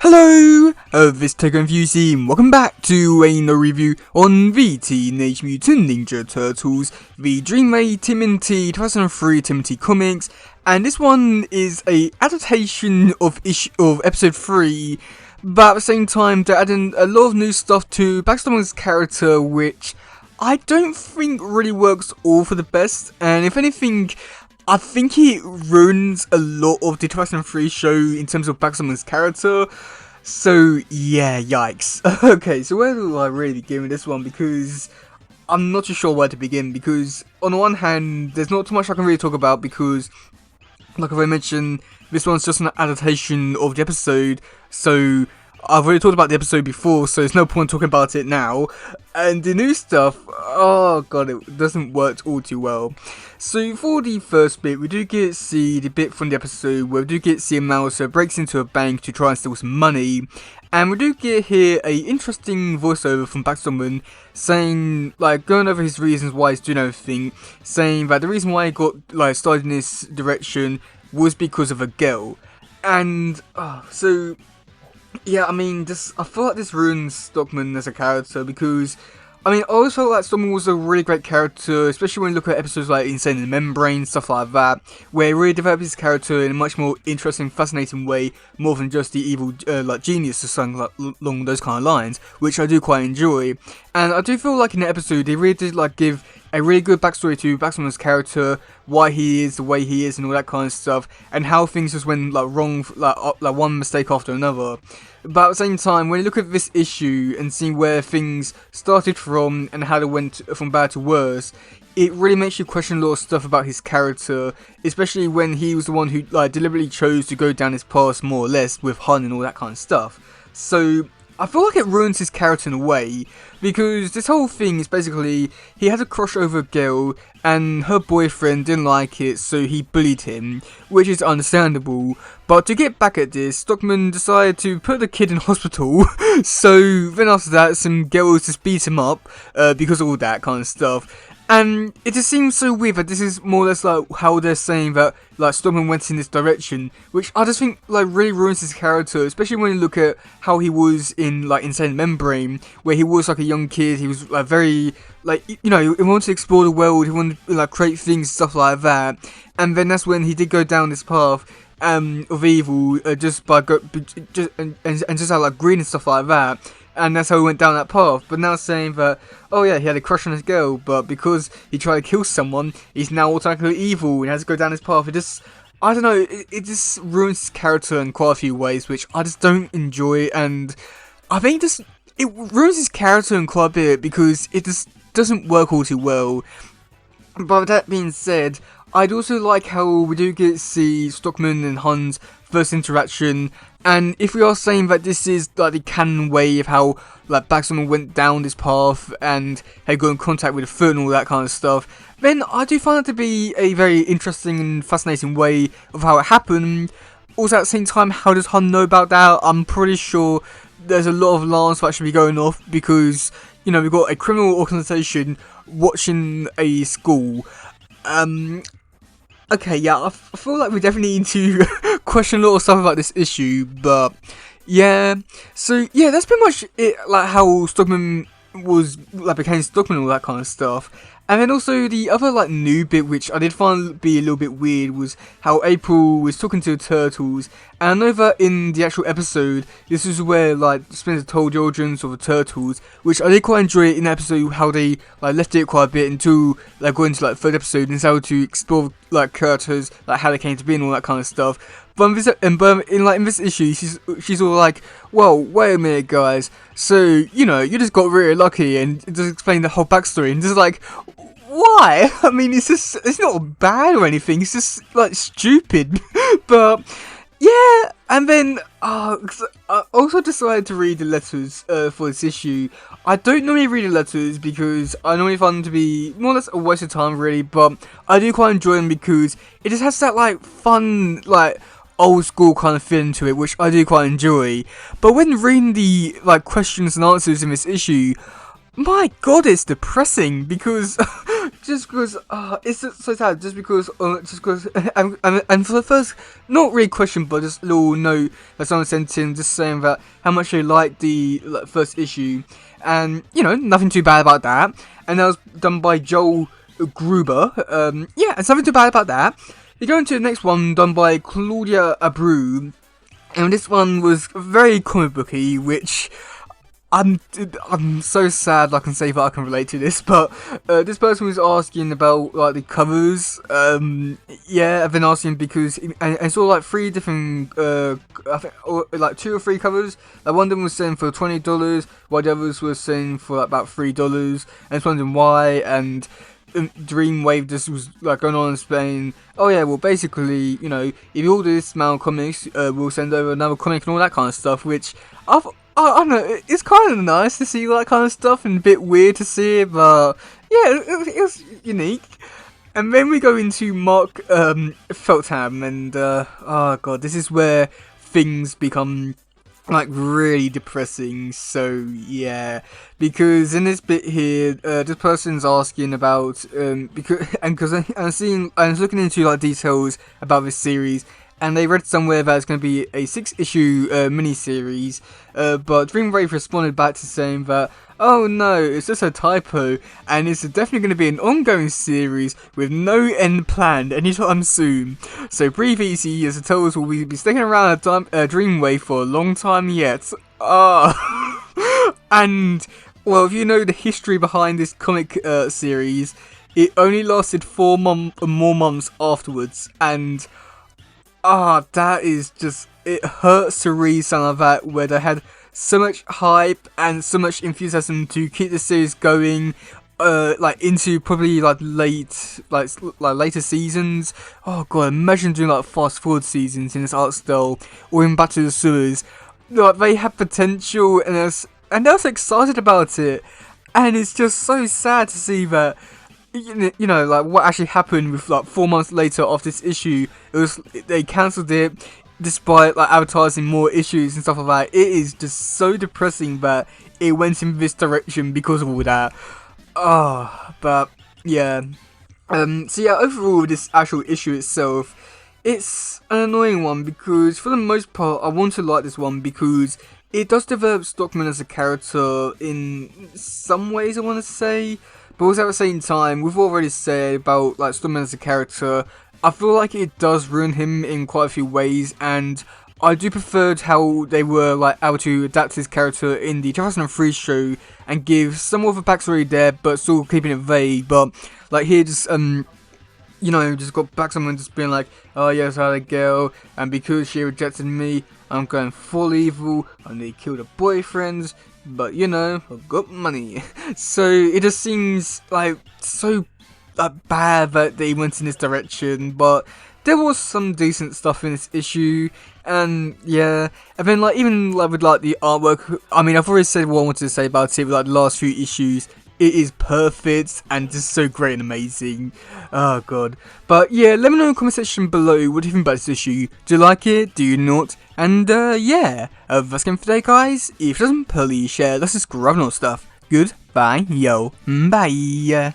Hello, this is teddygaming, and welcome back to another review on the Teenage Mutant Ninja Turtles, the dreamwave TMNT 2003 TMNT comics, and this one is a adaptation of episode 3, but at the same time they're adding a lot of new stuff to Baxter's character, which I don't think really works all for the best, and if anything, I think it ruins a lot of the 2003 show in terms of Baxter's character. So yeah, yikes. Okay, so where do I really begin with this one? Because I'm not too sure where to begin. Because on the one hand, there's not too much I can really talk about because, like I mentioned, this one's just an adaptation of the episode. So I've already talked about the episode before, so there's no point talking about it now. And the new stuff, oh god, it doesn't work all too well. So for the first bit, we do get to see the bit from the episode where we do get to see a mouse breaks into a bank to try and steal some money. And we do get here a interesting voiceover from Baxterman saying, like, going over his reasons why he's doing everything, saying that the reason why he got, like, started in this direction was because of a girl. And, so yeah, I mean, I feel like this ruins Stockman as a character because, I mean, I always felt like Stockman was a really great character, especially when you look at episodes like Insane in the Membrane, stuff like that, where he really developed his character in a much more interesting, fascinating way, more than just the evil, like, genius or something like, along those kind of lines, which I do quite enjoy. And I do feel like in the episode, they really did, like, give a really good backstory to Baxterman's character, why he is the way he is and all that kind of stuff, and how things just went, like, wrong, like one mistake after another. But at the same time, when you look at this issue and see where things started from and how they went from bad to worse, it really makes you question a lot of stuff about his character, especially when he was the one who, like, deliberately chose to go down his past more or less with Han and all that kind of stuff. So I feel like it ruins his character in a way, because this whole thing is basically, he had a crush over a girl, and her boyfriend didn't like it, so he bullied him, which is understandable. But to get back at this, Stockman decided to put the kid in hospital, so then after that, some girls just beat him up, because of all that kind of stuff. And it just seems so weird that this is more or less like how they're saying that, like, Stockman went in this direction, which I just think, like, really ruins his character, especially when you look at how he was in, like, Insane Membrane, where he was like a young kid, he was, like, very, like, you know, he wanted to explore the world, he wanted to, like, create things, stuff like that, and then that's when he did go down this path of evil, just by just out, like, green and stuff like that. And that's how he went down that path. But now saying that, oh yeah, he had a crush on his girl, but because he tried to kill someone, he's now automatically evil and has to go down this path. It just, I don't know, it just ruins his character in quite a few ways, which I just don't enjoy. And I think it ruins his character in quite a bit because it just doesn't work all too well. But with that being said, I'd also like how we do get to see Stockman and Han's first interaction, and if we are saying that this is like the canon way of how, like, Baxterman went down this path and had got in contact with the foot and all that kind of stuff, then I do find it to be a very interesting and fascinating way of how it happened. Also at the same time, how does Han know about that? I'm pretty sure there's a lot of alarms that should be going off because, you know, we've got a criminal organisation watching a school. Okay, yeah, I feel like we definitely need to question a lot of stuff about this issue, but yeah. So yeah, that's pretty much it, like how Stockman was, like, became Stockman and all that kind of stuff. And then also the other, like, new bit which I did find be a little bit weird was how April was talking to the turtles. And I know that in the actual episode, this is where, like, Splinter told the origins of the turtles, which I did quite enjoy in the episode how they, like, left it quite a bit until, like, going into, like, the third episode and how to explore, like, characters, like, how they came to be and all that kind of stuff. But in this issue, she's all like, well, wait a minute, guys. So, you know, you just got really lucky, and just explain the whole backstory, and just like, why? I mean, it's not bad or anything. It's just, like, stupid. But yeah, and then I also decided to read the letters for this issue. I don't normally read the letters because I normally find them to be more or less a waste of time, really. But I do quite enjoy them because it just has that, like, fun, like, old school kind of feeling to it, which I do quite enjoy. But when reading the, like, questions and answers in this issue, my god, it's depressing because just because it's just so sad. And for the first, not really question, but just a little note that someone sent in, just saying that how much they liked the first issue, and nothing too bad about that. And that was done by Joel Gruber. Yeah, and something too bad about that. You go into the next one, done by Claudia Abreu, and this one was very comic booky, which I'm so sad I can say that I can relate to this, but this person was asking about like the covers. Yeah, I've been asking because I saw like 3 different I think like 2 or 3 covers. Like one of them was selling for $20, while the others were selling for like, about $3. And I was wondering why. And Dreamwave just was like going on and saying, oh yeah, well basically, if you order this amount of comics, we'll send over another comic and all that kind of stuff, which I don't know, it's kind of nice to see that kind of stuff and a bit weird to see it, but yeah, it was unique. And then we go into Mark Feltham, and oh god, this is where things become like really depressing. So yeah, because in this bit here, this person's asking about because I was looking into like details about this series, and they read somewhere that it's going to be a 6-issue mini-series, but Dreamwave responded back to saying that, oh no, it's just a typo, and it's definitely going to be an ongoing series with no end planned anytime soon. So breathe easy, as the tales will be sticking around Dreamwave for a long time yet. And, well, if you know the history behind this comic series, it only lasted 4 more months afterwards, and that is just, it hurts to read some of that, where they had so much hype and so much enthusiasm to keep the series going, like into probably like later seasons. Oh god, imagine doing like fast forward seasons in this art style, or in Back to the Sewers. Like they had potential, and they were so excited about it, and it's just so sad to see that. Like what actually happened with like 4 months later after this issue, they cancelled it despite like advertising more issues and stuff like that. It is just so depressing that it went in this direction because of all that. But yeah. So yeah, overall this actual issue itself, it's an annoying one because for the most part I want to like this one because it does develop Stockman as a character in some ways, I want to say. But also at the same time, we've already said about like Stockman as a character, I feel like it does ruin him in quite a few ways, and I do prefer how they were like able to adapt his character in the 2003 show and give some more of a backstory there, but still keeping it vague. But like here, just just got back someone just being like, oh yes, I had a girl, and because she rejected me, I'm going full evil, and they killed her boyfriends. But I've got money. So it just seems like so bad that they went in this direction. But there was some decent stuff in this issue, and yeah. And then even with the artwork, I mean, I've already said what I wanted to say about it with the last few issues. It is perfect and just so great and amazing. Oh god. But yeah, let me know in the comment section below what do you think about this issue. Do you like it? Do you not? And yeah, that's game for today, guys. If it doesn't, please share. Let's just grab more stuff. Goodbye, yo. Bye.